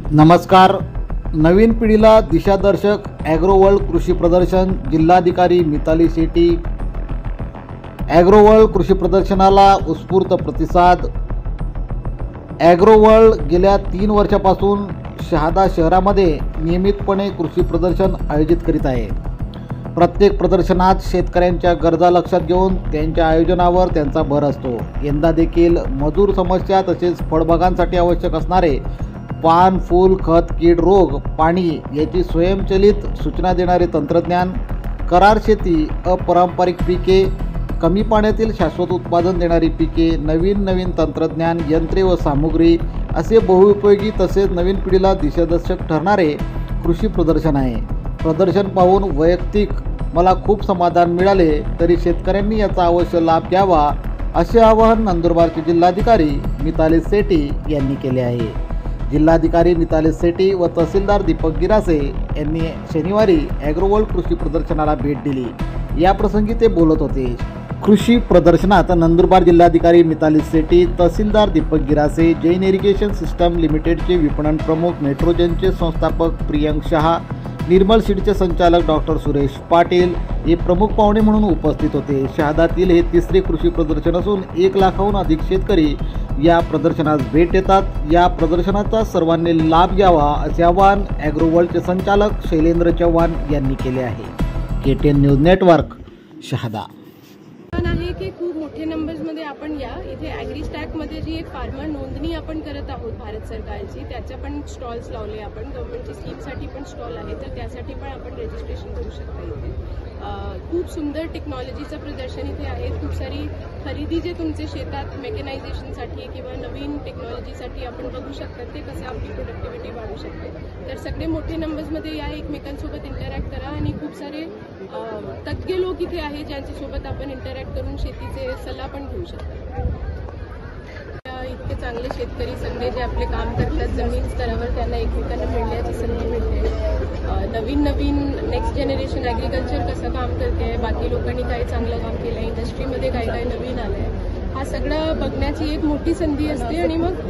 नमस्कार. नवीन पिढीला दिशादर्शक ॲग्रोवर्ल्ड कृषी प्रदर्शन. जिल्हाधिकारी मिताली शेट्टी. ॲग्रोवर्ल्ड कृषी प्रदर्शनाला उत्स्फूर्त प्रतिसाद. ॲग्रोवर्ल्ड गेल्या 3 वर्षापासून शहादा शहरामध्ये नियमितपणे कृषी प्रदर्शन आयोजित करीत आहे. प्रत्येक प्रदर्शनात शेतकऱ्यांच्या गरजा लक्षात घेऊन त्यांच्या आयोजनावर त्यांचा भर असतो. यंदा देखील मजूर समस्या तसेच फळबागांसाठी आवश्यक असणारे पान, फूल, खत, कीड, रोग, पाणी याची स्वयंचलित सूचना देणारे तंत्रज्ञान, करार शेती, अपारंपरिक पिके, कमी पाण्यातील शाश्वत उत्पादन देणारी पिके, नवीन तंत्रज्ञान, यंत्रे व सामुग्री असे बहुउपयोगी तसेच नवीन पिढीला दिशादर्शक ठरणारे कृषी प्रदर्शन आहे. प्रदर्शन पाहून वैयक्तिक मला खूप समाधान मिळाले, तरी शेतकऱ्यांनी याचा अवश्य लाभ घ्यावा असे आवाहन नंदुरबारचे जिल्हाधिकारी मिताली शेट्टी यांनी केले आहे. जिल्हाधिकारी मिताली शेट्टी व तहसीलदार दीपक गिरासे यांनी शनिवारी ॲग्रोवर्ल्ड कृषी प्रदर्शनाला भेट दिली. याप्रसंगी ते बोलत होते. कृषी प्रदर्शनात नंदुरबार जिल्हाधिकारी मिताली शेट्टी, तहसीलदार दीपक गिरासे, जैन इरिगेशन सिस्टम लिमिटेडचे विपणन प्रमुख, मेट्रोजनचे संस्थापक प्रियंक शहा, निर्मल सीडचे संचालक डॉक्टर सुरेश पाटील हे प्रमुख पाहुणे म्हणून उपस्थित होते. शहादातील हे तिसरे कृषी प्रदर्शन असून 1 लाखाहून अधिक शेतकरी या प्रदर्शनास भेट देतात. या प्रदर्शनाचा सर्वांनी लाभ घ्यावा असे आवाहन ॲग्रोवर्ल्डचे संचालक शैलेंद्र चव्हाण यांनी केले आहे. KTN news network, Shahada. आहे की खूप मोठे नंबर्समध्ये आपण या इथे ॲग्रीस्टॅकमध्ये जी एक फार्मर नोंदणी आपण करत आहोत भारत सरकारची, त्याच्या पण स्टॉल्स लावले आपण. गव्हर्नमेंटची स्कीमसाठी पण स्टॉल आहे, तर त्यासाठी पण आपण रजिस्ट्रेशन करू शकता. इथे खूप सुंदर टेक्नॉलॉजीचं प्रदर्शन इथे आहे. खूप सारी खरेदी जे तुमचे शेतात मेकॅनायझेशनसाठी किंवा नवीन टेक्नॉलॉजीसाठी आपण बघू शकतात, ते कसं आपली प्रोडक्टिव्हिटी वाढू शकते. तर सगळे मोठे नंबर्समध्ये या, एकमेकांसोबत इंटरॅक्ट करा आणि खूप सारे तज्ज्ञ लोक इथे आहेत ज्यांच्यासोबत आपण इंटरॅक्ट करून शेतीचे सल्ला पण घेऊ शकतो. इतके चांगले शेतकरी सगळे जे आपले काम करतात जमीन स्तरावर, त्यांना एकमेकांना मिळण्याची संधी मिळते. नवीन नेक्स्ट जनरेशन ॲग्रिकल्चर कसं काम करते आहे, बाकी लोकांनी काय चांगलं काम केलं आहे, इंडस्ट्रीमध्ये काय नवीन आलं आहे, हा सगळं बघण्याची एक मोठी संधी असते. आणि मग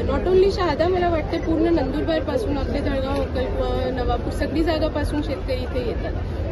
नॉट ओन्ली शहादा, मला वाटते पूर्ण नंदुरबारपासून अगदी जळगाव, अक्कलकोट, नवापूर सगळी जागापासून शेतकरी इथे येतात.